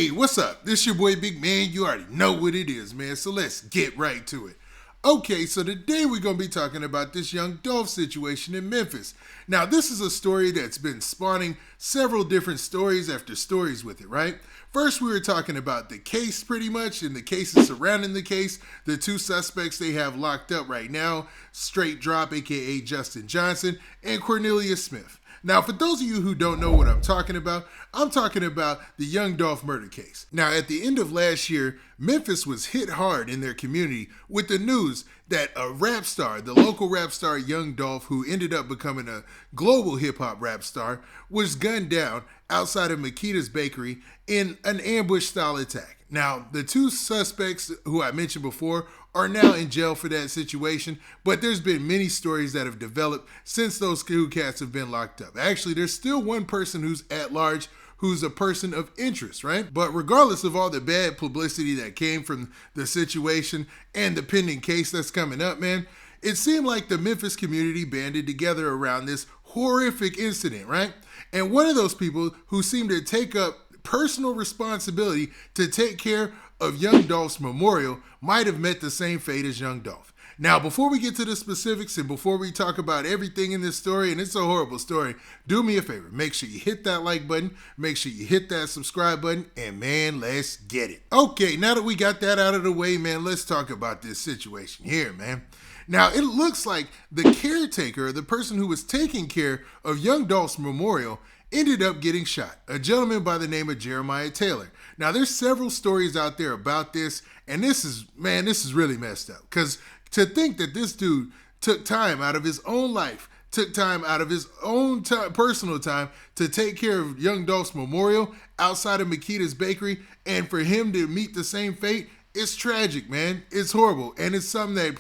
Hey, what's up? This your boy Big Man. You already know what it is, man. So let's get right to it. Okay, so today we're going to be talking about this Young Dolph situation in Memphis. Now, this is a story that's been spawning several different stories after stories with it, right? First, we were talking about the case pretty much and the cases surrounding the case. The two suspects they have locked up right now, Straight Dropp, aka Justin Johnson, and Cornelius Smith. Now, for those of you who don't know what I'm talking about the Young Dolph murder case. Now, at the end of last year, Memphis was hit hard in their community with the news that a rap star, the local rap star Young Dolph, who ended up becoming a global hip-hop rap star, was gunned down outside of Makeda's bakery in an ambush-style attack. Now, the two suspects who I mentioned before are now in jail for that situation, but there's been many stories that have developed since those two cats have been locked up. Actually, there's still one person who's at large who's a person of interest, right? But regardless of all the bad publicity that came from the situation and the pending case that's coming up, man, it seemed like the Memphis community banded together around this horrific incident, right? And one of those people who seemed to take up personal responsibility to take care of Young Dolph's Memorial might have met the same fate as Young Dolph. Now, before we get to the specifics and before we talk about everything in this story, and it's a horrible story, do me a favor. Make sure you hit that like button, make sure you hit that subscribe button, and man, let's get it. Okay, now that we got that out of the way, man, let's talk about this situation here, man. Now, it looks like the caretaker, the person who was taking care of Young Dolph's Memorial, ended up getting shot, a gentleman by the name of Jeremiah Taylor. Now, there's several stories out there about this, and this is really messed up. Because to think that this dude took time out of his own life, took time out of his own personal time to take care of Young Dolph's Memorial outside of Makeda's bakery, and for him to meet the same fate, it's tragic, man. It's horrible. And it's something that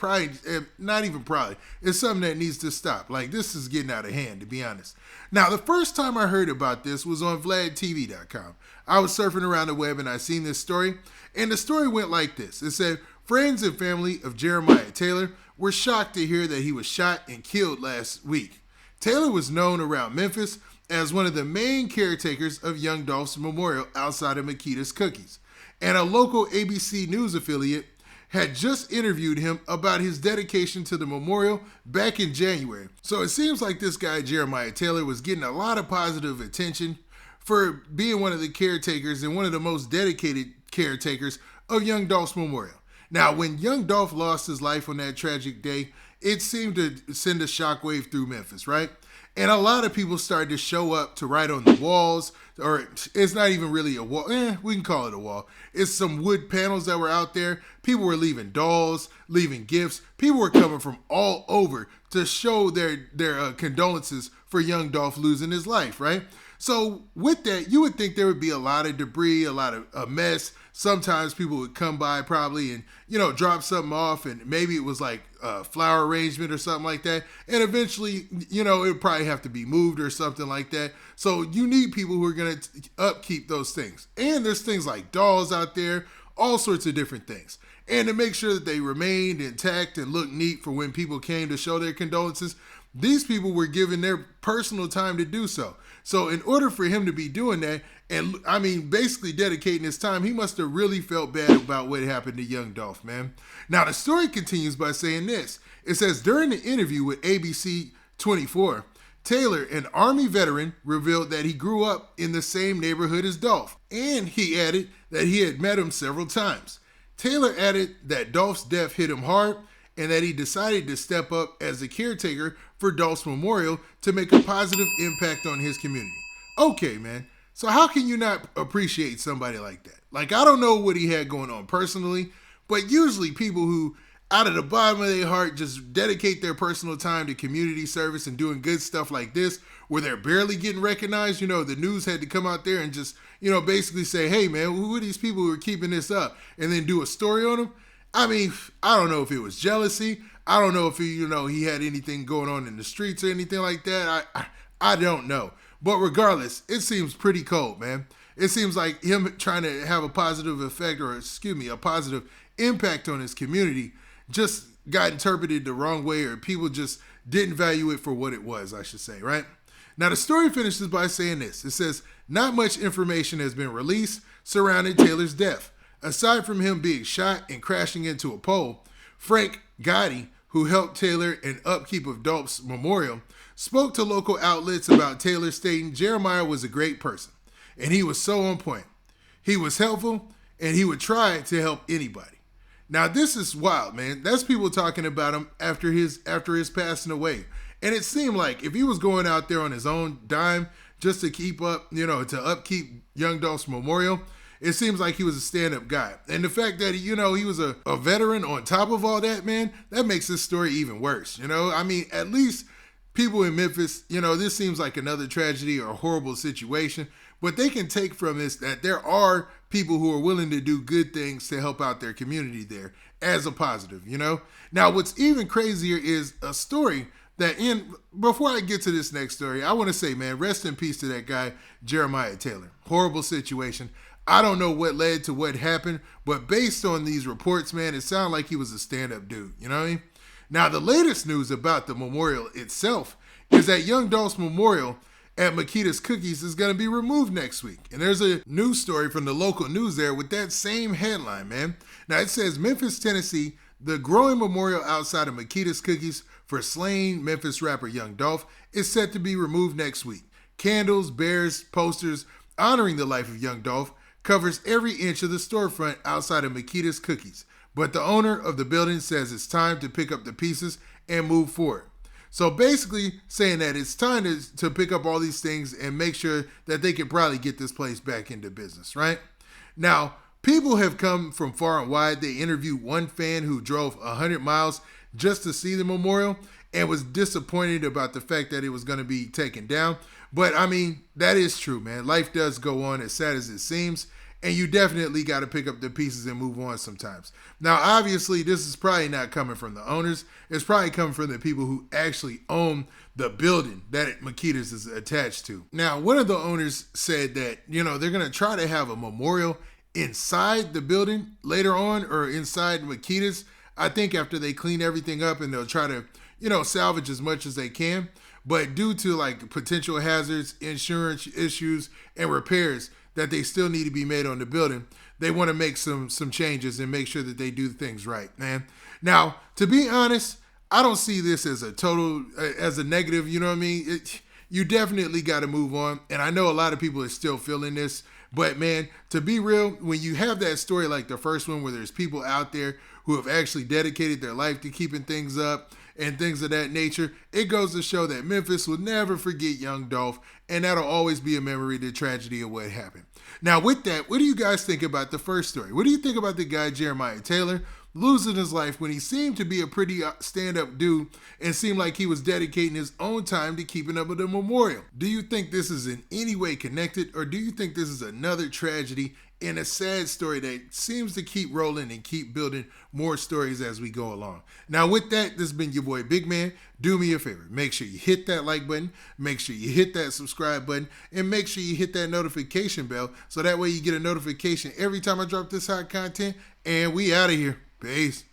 it's something that needs to stop. Like, this is getting out of hand, to be honest. Now, the first time I heard about this was on VladTV.com. I was surfing around the web and I seen this story. And the story went like this. It said, friends and family of Jeremiah Taylor were shocked to hear that he was shot and killed last week. Taylor was known around Memphis as one of the main caretakers of Young Dolph's Memorial outside of Makeda's Cookies. And a local ABC News affiliate had just interviewed him about his dedication to the memorial back in January. So it seems like this guy, Jeremiah Taylor, was getting a lot of positive attention for being one of the caretakers and one of the most dedicated caretakers of Young Dolph's Memorial. Now, when Young Dolph lost his life on that tragic day, it seemed to send a shockwave through Memphis, right? And a lot of people started to show up to write on the walls, or it's not even really a wall. We can call it a wall. It's some wood panels that were out there. People were leaving dolls, leaving gifts. People were coming from all over to show their condolences for Young Dolph losing his life, right? So with that, you would think there would be a lot of debris, a mess. Sometimes people would come by probably and, drop something off, and maybe it was like a flower arrangement or something like that. And eventually, it would probably have to be moved or something like that. So you need people who are going to upkeep those things. And there's things like dolls out there, all sorts of different things. And to make sure that they remained intact and looked neat for when people came to show their condolences, these people were given their personal time to do so. So in order for him to be doing that, and basically dedicating his time, he must have really felt bad about what happened to Young Dolph, man. Now, the story continues by saying this. It says, during the interview with ABC 24, Taylor, an Army veteran, revealed that he grew up in the same neighborhood as Dolph, and he added that he had met him several times. Taylor added that Dolph's death hit him hard, and that he decided to step up as a caretaker for Dolph's Memorial to make a positive impact on his community. Okay, man. So how can you not appreciate somebody like that? Like, I don't know what he had going on personally, but usually people who, out of the bottom of their heart, just dedicate their personal time to community service and doing good stuff like this, where they're barely getting recognized, the news had to come out there and just, basically say, hey, man, who are these people who are keeping this up? And then do a story on them. I don't know if it was jealousy. I don't know if he had anything going on in the streets or anything like that. I don't know. But regardless, it seems pretty cold, man. It seems like him trying to have a positive effect, a positive impact on his community just got interpreted the wrong way, or people just didn't value it for what it was, I should say, right? Now, the story finishes by saying this. It says, not much information has been released, surrounding Taylor's death. Aside from him being shot and crashing into a pole, Frank Gotti, who helped Taylor in upkeep of Dolphs Memorial, spoke to local outlets about Taylor, stating Jeremiah was a great person, and he was so on point. He was helpful, and he would try to help anybody. Now, this is wild, man. That's people talking about him after his passing away. And it seemed like if he was going out there on his own dime just to keep up, to upkeep Young Dolphs Memorial, it seems like he was a stand-up guy. And the fact that, he was a veteran on top of all that, man, that makes this story even worse. I mean, at least people in Memphis, this seems like another tragedy or a horrible situation, but they can take from this that there are people who are willing to do good things to help out their community there as a positive, Now, what's even crazier is a story that before I get to this next story, I want to say, man, rest in peace to that guy, Jeremiah Taylor. Horrible situation. I don't know what led to what happened, but based on these reports, man, it sounded like he was a stand-up dude. You know what I mean? Now, the latest news about the memorial itself is that Young Dolphs Memorial at Makeda's Cookies is going to be removed next week. And there's a news story from the local news there with that same headline, man. Now, it says Memphis, Tennessee, the growing memorial outside of Makeda's Cookies for slain Memphis rapper Young Dolph is set to be removed next week. Candles, bears, posters honoring the life of Young Dolph covers every inch of the storefront outside of Makeda's Cookies. But the owner of the building says it's time to pick up the pieces and move forward. So basically saying that it's time to pick up all these things and make sure that they can probably get this place back into business, right? Now, people have come from far and wide. They interviewed one fan who drove 100 miles just to see the memorial and was disappointed about the fact that it was going to be taken down. But I mean, that is true, man. Life does go on, as sad as it seems. And you definitely got to pick up the pieces and move on sometimes. Now, obviously, this is probably not coming from the owners. It's probably coming from the people who actually own the building that Makeda's is attached to. Now, one of the owners said that, they're going to try to have a memorial inside the building later on, or inside Makeda's, I think, after they clean everything up, and they'll try to, salvage as much as they can. But due to like potential hazards, insurance issues, and repairs that they still need to be made on the building, they want to make some changes and make sure that they do things right, man. Now, to be honest, I don't see this as a negative, you know what I mean? You definitely got to move on. And I know a lot of people are still feeling this, but man, to be real, when you have that story like the first one where there's people out there who have actually dedicated their life to keeping things up and things of that nature, it goes to show that Memphis will never forget Young Dolph, and that'll always be a memory of the tragedy of what happened. Now, with that, what do you guys think about the first story? What do you think about the guy Jeremiah Taylor losing his life when he seemed to be a pretty stand-up dude and seemed like he was dedicating his own time to keeping up with the memorial? Do you think this is in any way connected, or do you think this is another tragedy and a sad story that seems to keep rolling and keep building more stories as we go along? Now, with that, this has been your boy Big Man. Do me a favor. Make sure you hit that like button. Make sure you hit that subscribe button. And make sure you hit that notification bell so that way you get a notification every time I drop this hot content. And we out of here. Peace.